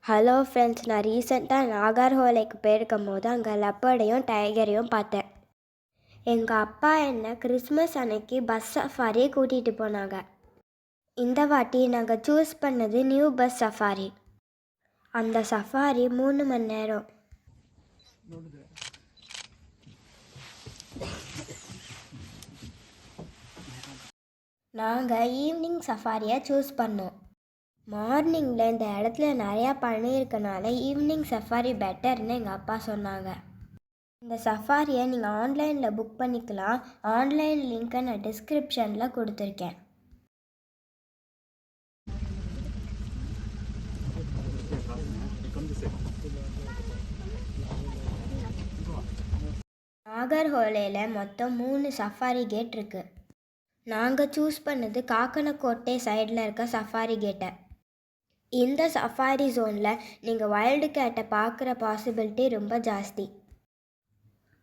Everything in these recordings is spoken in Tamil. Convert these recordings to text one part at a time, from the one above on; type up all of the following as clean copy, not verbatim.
ஹலோ ஃப்ரெண்ட்ஸ், நான் ரீசெண்டாக நாகர்ஹோலைக்கு போயிருக்கும்போது அங்கே லெப்பர்டையும் டைகரையும் பார்த்தேன். எங்கள் அப்பா என்னை கிறிஸ்மஸ் அன்னைக்கு பஸ் சஃபாரி கூட்டிகிட்டு போனாங்க. இந்த வாட்டி நாங்கள் சூஸ் பண்ணது நியூ பஸ் சஃபாரி. அந்த சஃபாரி 3 மணி நேரம். நாங்கள் ஈவினிங் சஃபாரியை சூஸ் பண்ணோம். மார்னிங்கில் இந்த இடத்துல நிறையா பனி இருக்கனால ஈவினிங் சஃபாரி பெட்டர்னு எங்கள் அப்பா சொன்னாங்க. இந்த சஃபாரியை நீங்கள் ஆன்லைனில் புக் பண்ணிக்கலாம். ஆன்லைன் லிங்க்கை நான் டிஸ்கிரிப்ஷனில் கொடுத்துருக்கேன். நாகர்ஹோலையில் மொத்தம் 3 சஃபாரி கேட் இருக்குது. நாங்கள் சூஸ் பண்ணது காக்கனக்கோட்டை சைடில் இருக்க சஃபாரி கேட்டை. இந்த சஃபாரி ஜோனில் நீங்கள் வைல்டு கேட்டை பார்க்குற பாசிபிலிட்டி ரொம்ப ஜாஸ்தி.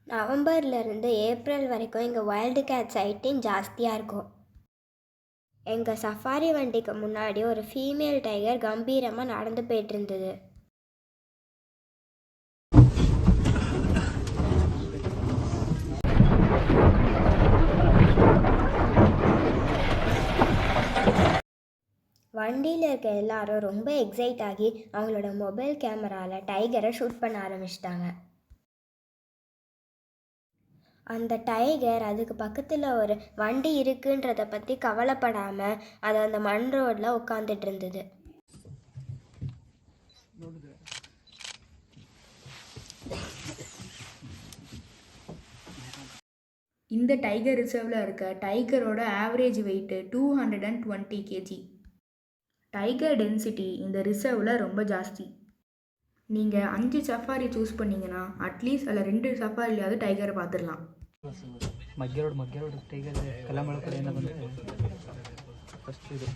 நவம்பர்லேருந்து ஏப்ரல் வரைக்கும் இங்கே வைல்டு கேட் சைட்டிங் ஜாஸ்தியாக இருக்கும். எங்கள் சஃபாரி வண்டிக்கு முன்னாடி ஒரு ஃபீமேல் டைகர் கம்பீரமாக நடந்து போயிட்டு இருந்தது. வண்டியில் இருக்க எல்லாரும் ரொம்ப எக்ஸைட் ஆகி அவங்களோட மொபைல் கேமராவில் டைகரை ஷூட் பண்ண ஆரம்பிச்சிட்டாங்க. அந்த டைகர் அதுக்கு பக்கத்தில் ஒரு வண்டி இருக்குன்றதை பற்றி கவலைப்படாமல் அது அந்த மண் ரோடில் உட்காந்துட்டு இருந்தது. இந்த டைகர் ரிசர்வில் இருக்க டைகரோட average weight 220 kg. Tiger density இந்த ரிசர்வில் ரொம்ப ஜாஸ்தி. நீங்கள் 5 சஃபாரி சூஸ் பண்ணிங்கன்னா அட்லீஸ்ட் அதில் 2 சஃபாரிலையாவது டைகரை பார்த்துடலாம். ಮಗ್ಗೆರೋಡು ಟೈಗರ್ ಕಲ್ಲಮಳ ಕಡೆಯಿಂದ ಬಂದು ಫಸ್ಟ್ ಇದು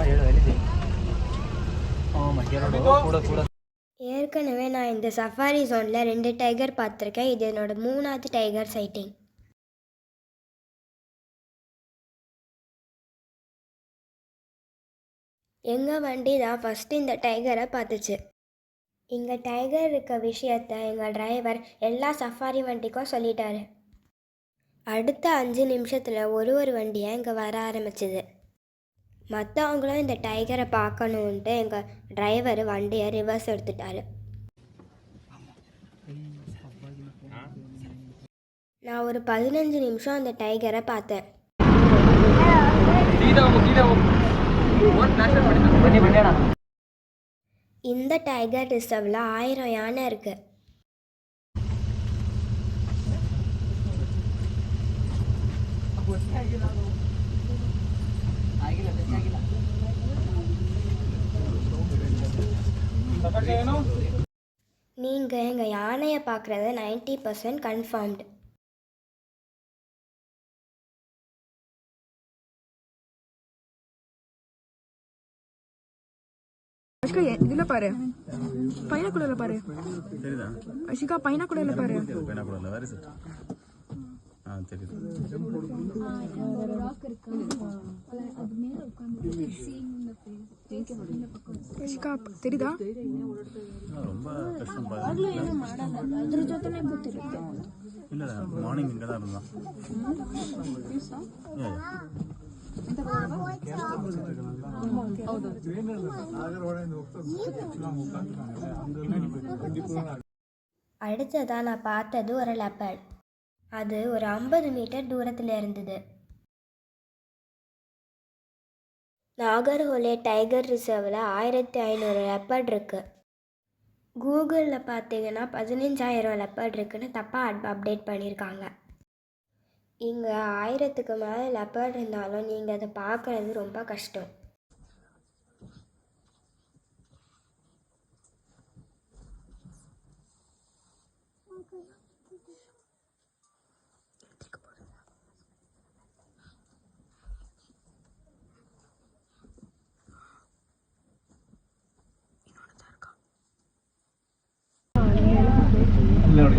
ಹೇಳು ಎಲ್ಲಿದೆ ಮಗ್ಗೆರೋಡು ಕೂಡ ಕೂಡ. ஏற்கனவே நான் இந்த சஃபாரி ஜோனில் 2 டைகர் பார்த்துருக்கேன். இது என்னோட 3வது டைகர் சைட்டிங். எங்கள் வண்டி தான் ஃபஸ்ட்டு இந்த டைகரை பார்த்துச்சு. இங்கே டைகர் இருக்க விஷயத்த எங்கள் டிரைவர் எல்லா சஃபாரி வண்டிக்கும் சொல்லிட்டாரு. அடுத்த 5 நிமிஷத்தில் ஒரு வண்டியாக இங்கே வர ஆரம்பிச்சிது. மற்றவங்களும் இந்த டைகரை பார்க்கணுன்ட்டு எங்கள் டிரைவர் வண்டியை ரிவர்ஸ் எடுத்துட்டாரு. நான் ஒரு 15 நிமிஷம் அந்த டைகரை பார்த்தேன். இந்த டைகர் ரிசர்வில் 1000 யானை இருக்கு. நீங்க எங்க யானையை பார்க்கறது 90% கன்ஃபார்ம்டு. இதுல பாரு, பைனாக்குள்ள பாரு. அஷிகா பைனாக்குள்ள பாரு. அஷிகா தெரியுதா? இல்ல மார்னிங் இங்க தான் இருந்தான். அடுத்ததா நான் பார்த்தது ஒரு லெப்பர்ட். அது ஒரு 50 மீட்டர் தூரத்தில் இருந்தது. நாகர்ஹோலே டைகர் ரிசர்வில் 1500 லெப்பர்ட் இருக்கு. கூகுளில் பார்த்தீங்கன்னா 15000 லெப்பர்ட் இருக்குன்னு தப்பாக அப்டேட் பண்ணியிருக்காங்க. இங்கே 1000க்கு மேலே லெப்பர்ட் இருந்தாலும் நீங்கள் அதை பார்க்குறது ரொம்ப கஷ்டம்.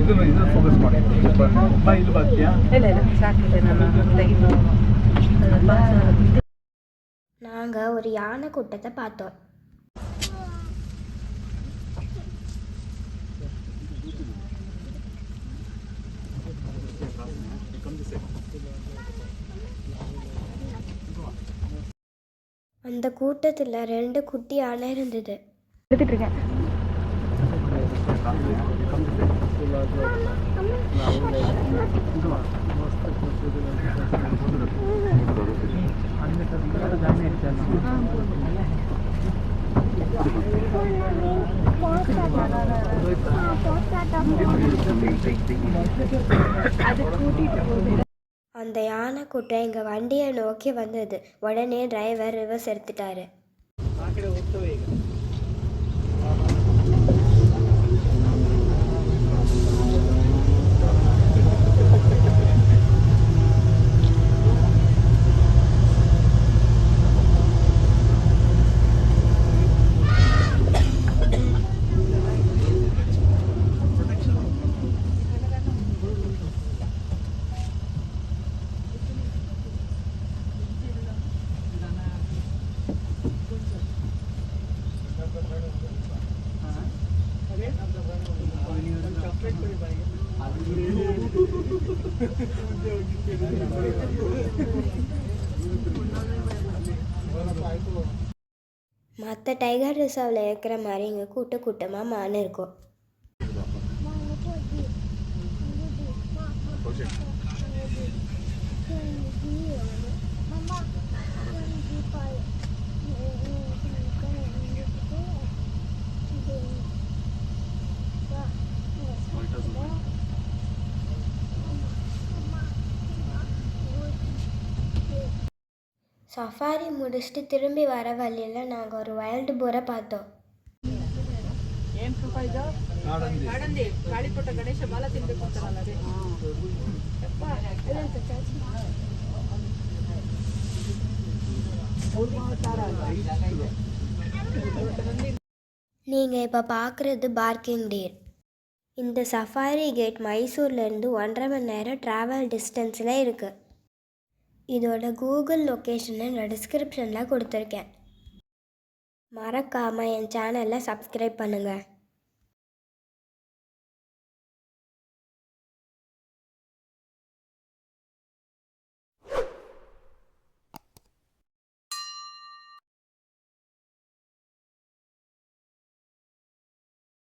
ಇದು ಫೋಕಸ್ ಮಾಡಿ ಇದು ಬಾಕಿಯಾ? நாங்கள் ஒரு ஒரு யானை கூட்டத்தை பார்த்தோம். அந்த கூட்டத்தில் 2 குட்டி யானை இருந்தது. எடுத்துட்டு இருக்கேன். அந்த யானை கூட்டம் எங்கள் வண்டியை நோக்கி வந்தது. உடனே டிரைவர் ரிவர்ஸ் எடுத்துட்டாரு. மற்ற டைகர் ரிசர்வில் இருக்கிற மாதிரி இங்கே கூட்டமாக மான் இருக்கும். சஃபாரி முடிச்சுட்டு திரும்பி வர வழியில் நாங்கள் ஒரு வைல்டு போரை பார்த்தோம். நீங்கள் இப்போ பார்க்குறது பார்க்கிங் டீர். இந்த சஃபாரி கேட் மைசூர்லேருந்து 1.5 மணி நேரம் ட்ராவல் டிஸ்டன்ஸில் இருக்குது. இதோட கூகுள் லொக்கேஷனை நான் டிஸ்கிரிப்ஷனில் கொடுத்துருக்கேன். மறக்காமல் என் சேனலை சப்ஸ்கிரைப் பண்ணுங்கள்.